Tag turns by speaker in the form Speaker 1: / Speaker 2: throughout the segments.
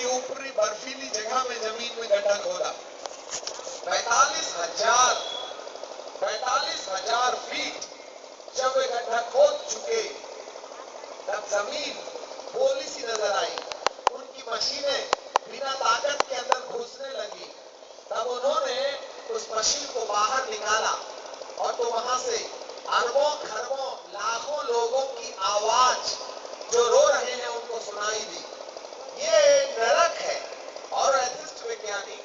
Speaker 1: की ऊपरी बर्फीली जगह में जमीन में गड्ढा खोदा। 45,000 फीट जब वे गड्ढा खोद चुके, तब जमीन पोली सी नजर आई। उनकी मशीनें बिना ताकत के अंदर घुसने लगी। तब उन्होंने उस मशीन को बाहर निकाला और तो वहां से अरबों खरबों लाखों लोगों की आवाज जो रो रहे हैं उनको सुनाई दी। ये नरक है। और एथिस्ट वैज्ञानिक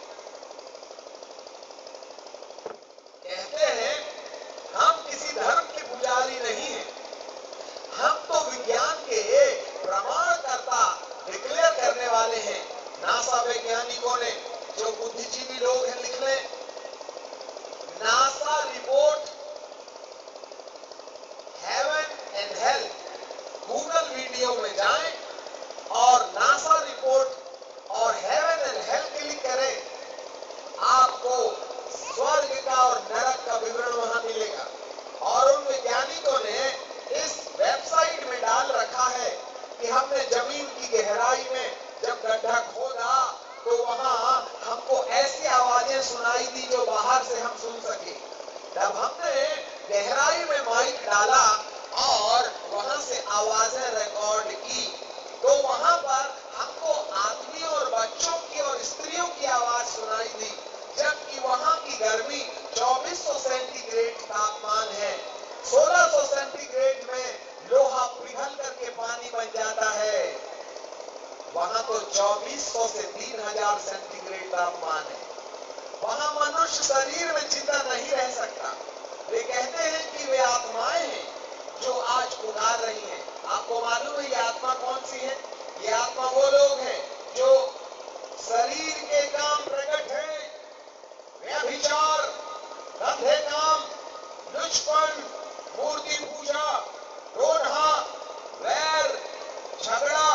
Speaker 1: कहते हैं हम किसी धर्म के पुजारी नहीं हैं, हम तो विज्ञान के प्रमाणकर्ता डिक्लेयर करने वाले हैं। नासा वैज्ञानिकों ने, जो बुद्धिजीवी लोग हैं, लिख लें NASA report heaven and hell. Google video में जाएं और नासा रिपोर्ट और हेवन एंड हेल क्लिक करें, आपको स्वर्ग का और नरक का विवरण वहां मिलेगा। और उन वैज्ञानिकों ने इस वेबसाइट में डाल रखा है कि हमने जमीन की गहराई में जब गड्ढा खोदा तो वहां हमको ऐसी आवाजें सुनाई दी जो बाहर से हम सुन सके। तब हमने गहराई में माइक डाला और वहां से आवाजें रिकॉर्ड की, तो वहां पर हमको आदमियों और बच्चों की और स्त्रियों की आवाज सुनाई दी, जबकि वहां की गर्मी 2400 सेंटीग्रेड तापमान है। 1600 सेंटीग्रेड में लोहा पिघल करके पानी बन जाता है, वहां तो 2400 से 3000 सेंटीग्रेड तापमान है। वहां मनुष्य शरीर में जिंदा नहीं रह सकता। वे कहते हैं कि वे आत्माएं हैं जो आज पुकार रही हैं। आपको मालूम है ये आत्मा कौन सी है? ये आत्मा वो लोग हैं जो शरीर के काम प्रकट हैं, व्यभिचार, धंधे काम, लुचपन, मूर्ति पूजा, रोना, वैर, झगड़ा,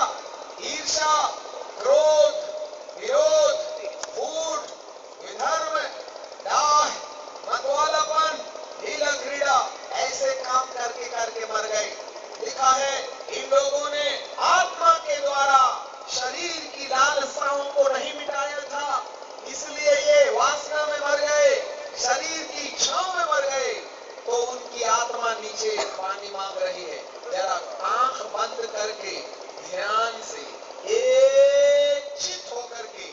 Speaker 1: ईर्ष्या, क्रोध, विरोध, फूट, विधर्म, डाह, मतवालापन, लीला क्रीड़ा, ऐसे काम करके करके मर गए। लिखा है इन लोगों ने आत्मा के द्वारा शरीर की लालसाओं को नहीं मिटाया था, इसलिए ये वासना में मर गए, शरीर की इच्छाओं में मर गए। तो उनकी आत्मा नीचे पानी मांग रही है। जरा आंख बंद करके ध्यान से एक चित होकर के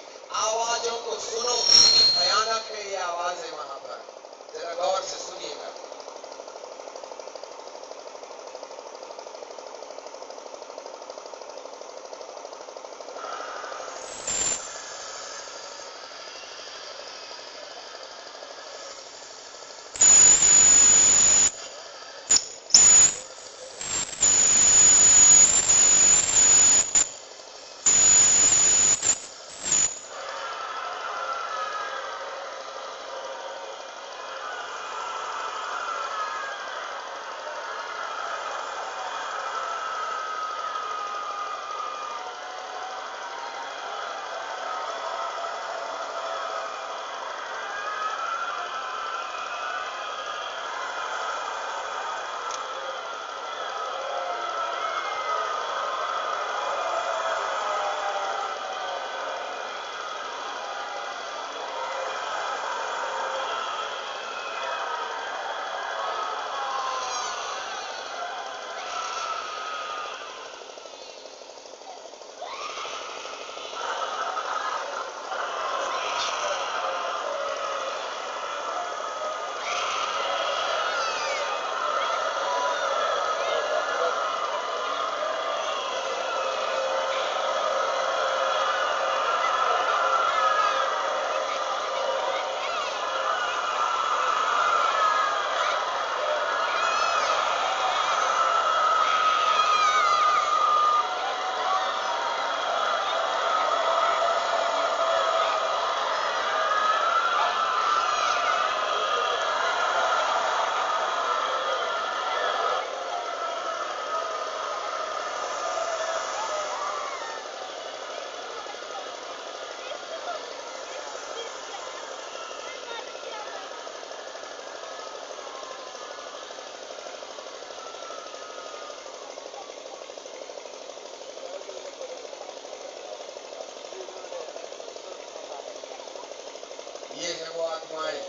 Speaker 1: ये है वो आत्माएं,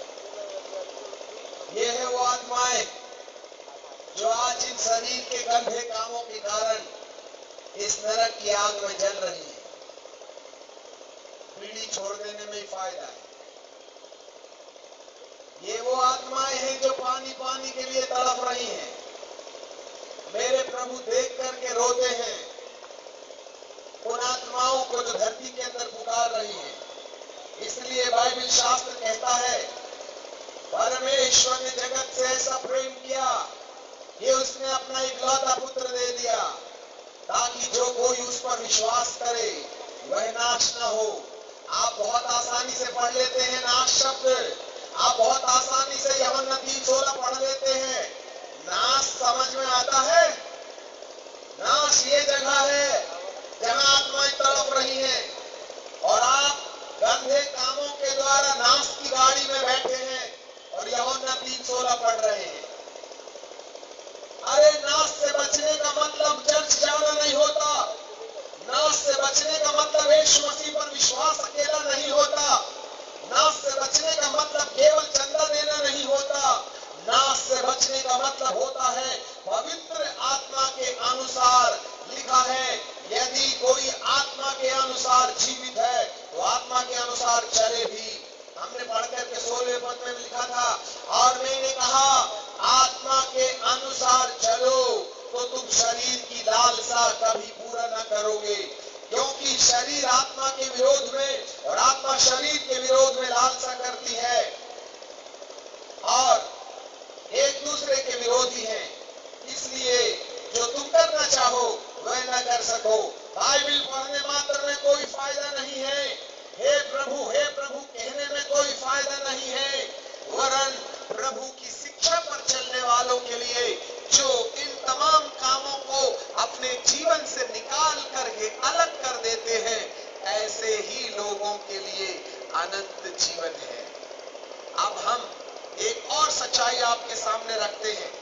Speaker 1: ये है वो आत्माएं जो आज इन शरीर के गंदे कामों के कारण इस नरक की आग में जल रही है। बीड़ी छोड़ देने में ही फायदा है। ये वो आत्माएं हैं जो पानी पानी के लिए तड़प रही हैं। मेरे प्रभु देख करके रोते हैं उन आत्माओं को जो धरती के अंदर पुकार रही हैं। इसलिए बाइबल शास्त्र कहता है, परमेश्वर ने जगत से ऐसा प्रेम किया कि उसने अपना इकलौता पुत्र दे दिया, ताकि जो कोई उस पर विश्वास करे वह नाश न हो। आप बहुत आसानी से पढ़ लेते हैं नाश शब्द, आप बहुत आसानी से यूहन्ना 3:16 पढ़ लेते हैं। नाश समझ में आता है? नाश ये जगह है जहां आत्माएं तड़प रही हैं और आप गंदे कामों के द्वारा नाश की गाड़ी में बैठे हैं और यूहन्ना 3:16 पढ़ रहे हैं। अरे नाश से बचने का मतलब चर्च जाना नहीं होता। नाश से बचने का मतलब यीशु मसीह पर विश्वास अकेला नहीं होता। नाश से बचने का मतलब केवल चंदा देना नहीं होता। नाश से बचने का मतलब होता है पवित्र आत्मा के अनुसार। लिखा है, यदि कोई आत्मा के अनुसार जीवित है तो आत्मा के अनुसार चले भी। हमने पढ़कर के 16वें पद में लिखा था, और मैंने कहा आत्मा के अनुसार चलो तो तुम शरीर की लालसा कभी पूरा न करोगे, क्योंकि शरीर आत्मा के विरोध में और आत्मा शरीर के विरोध में लालसा करती है और एक दूसरे के विरोधी हैं। इसलिए जो तुम करना चाहो वह न कर सको। बाइबल पढ़ने मात्र में कोई फायदा नहीं है, हे प्रभु कहने में कोई फायदा नहीं है, वरन प्रभु की शिक्षा पर चलने वालों के लिए जो इन तमाम कामों को अपने जीवन से निकाल करके अलग कर देते हैं, ऐसे ही लोगों के लिए अनंत जीवन है। अब हम एक और सच्चाई आपके सामने रखते हैं,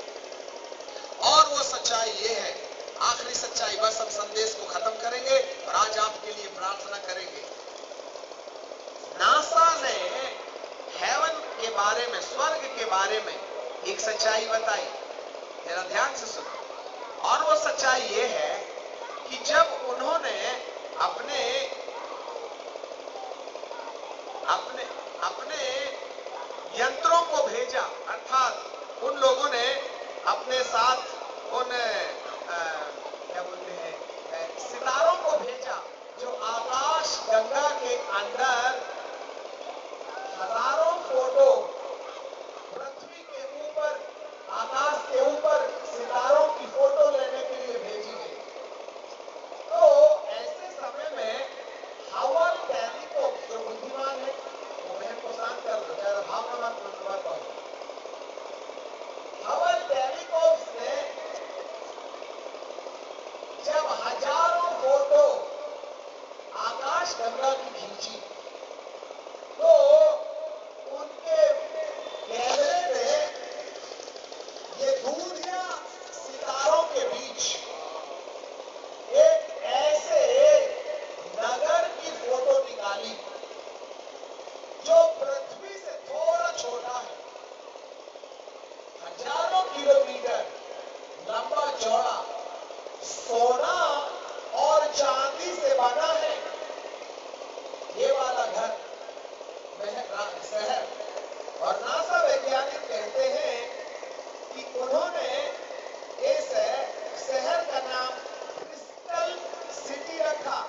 Speaker 1: और वो सच्चाई ये है, आखिरी सच्चाई, बस हम संदेश को खत्म करेंगे और आज आपके लिए प्रार्थना करेंगे। नासा ने हेवन के बारे में, स्वर्ग के बारे में एक सच्चाई बताई, मेरा ध्यान से सुनो। और वो सच्चाई ये है कि जब उन्होंने अपने यंत्रों को भेजा, अर्थात उन लोगों ने अपने साथ उन क्या बोलते हैं सितारों को भेजा जो आकाश गंगा के अंदर हजारों फोटो पृथ्वी के ऊपर, आकाश के ऊपर सितारों की फोटो लेने के लिए भेजी गई। तो ऐसे समय में हबल टेलीस्कोप जो बुद्धिमान है, वो बहन को शांत कर दो, चाहे भावना मत करो। हबल टेलीस्कोप ने जब हजारों फोटो आकाश गंगा की खींची, तो उनके कैमरे में ये धूलिया सितारों के बीच एक ऐसे नगर की फोटो निकाली जो पृथ्वी से थोड़ा छोटा है, हजारों किलोमीटर लंबा चौड़ा, सोना और चांदी से बना है ये वाला घर, शहर। और नासा वैज्ञानिक कहते हैं कि उन्होंने इस शहर का नाम क्रिस्टल सिटी रखा।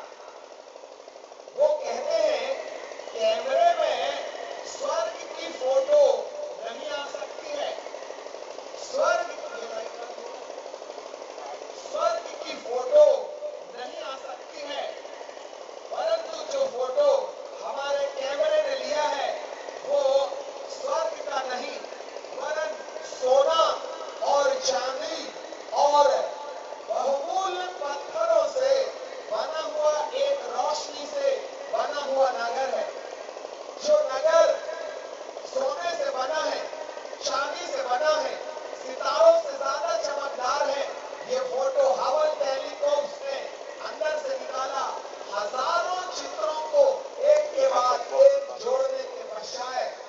Speaker 1: वो कहते हैं कैमरे में स्वर्ग की फोटो नहीं आ सकती है, स्वर्ग की फोटो नहीं आ सकती है, परंतु जो फोटो हमारे कैमरे ने लिया है वो स्वर्ग का नहीं, वरन सोना और चांदी और बहुमूल्य पत्थरों से बना हुआ एक रोशनी से बना हुआ नगर है। जो नगर सोने से बना है, चांदी से बना है, सितारों से ज्यादा चमकदार है। ये फोटो हबल टेलीस्कोप ने अंदर से निकाला, हजारों चित्रों को एक के बाद एक जोड़ने के पश्चात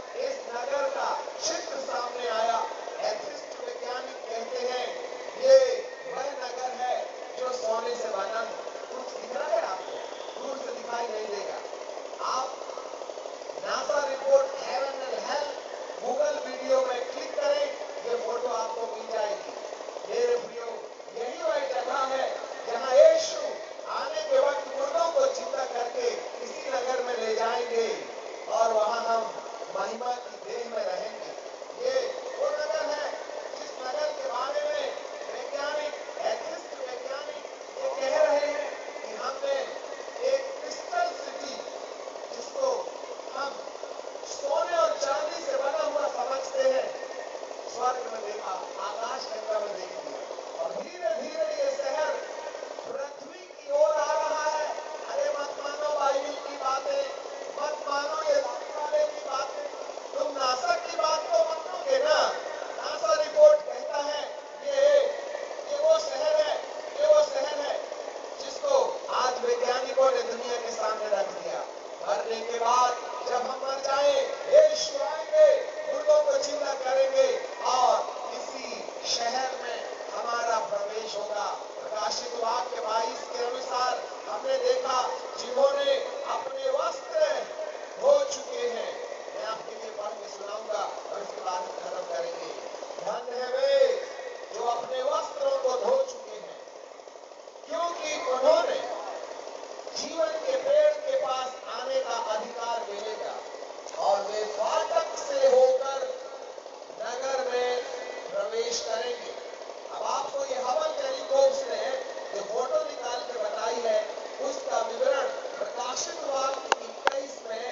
Speaker 1: दिखाई नहीं देगा। आप NASA report heaven and hell Google video में क्लिक करें, ये फोटो आपको मिल जाएगी। मेरे प्रियो, यही वह जगह है जहां यीशु आने के वक्त मुर्दों को जिंदा करके इसी नगर में ले जाएंगे और वहां हम महिमा की देह में रहेंगे। ये वो नगर है जिस नगर के बारे में वैज्ञानिक, एथिस्ट वैज्ञानिक ये कह रहे हैं कि हमने एक क्रिस्टल सिटी, जिसको हम सोने और चांदी से बना हुआ समझते हैं, स्वर्ग में देखा, आकाश गंगा में देख लिया। और धीरे धीरे ये शहर पृथ्वी की ओर आ रहा है। अरे मत मानो बाइबल की बातें, मत मानो ये वाले की बातें, तुम नासा की बात तो मानोगे ना। नासा रिपोर्ट कहता है ये वो शहर है, ये वो शहर है जिसको आज वैज्ञानिकों ने दुनिया के सामने रख दिया। मरने के बाद जब हम मर जाए, यीशु आएंगे, मुर्दों को जिंदा करेंगे और इसी शहर में हमारा प्रवेश होगा। प्रकाशित वाक्य 22 के अनुसार हमने देखा, जिन्होंने अपने वस्त्र धो चुके हैं। मैं आपके लिए पढ़ के सुनाऊंगा और इसके बाद खत्म करेंगे। धन्य है वे जो अपने वस्त्रों को धो चुके हैं, क्योंकि उन्होंने जीवन के पेड़ के पास आने का अधिकार मिलेगा और वे फाटक से होकर नगर में प्रवेश करेंगे। अब आपको ये हवल टेलीस्कोप ने जो फोटो निकाल के बताई है, उसका विवरण प्रकाशित वाक्य 21 में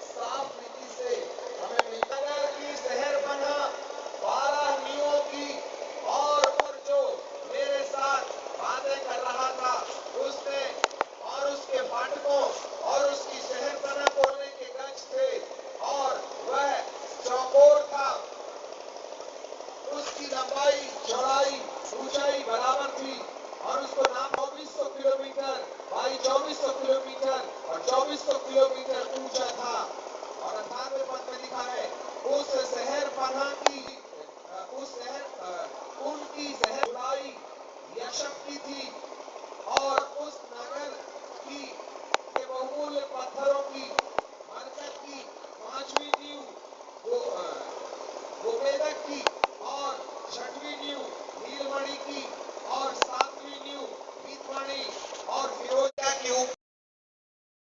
Speaker 1: साफ रीति से हमें मिलता है कि शहर बना 12 नींवों की, और जो मेरे साथ बातें कर रहा था उसने और उसके फाटकों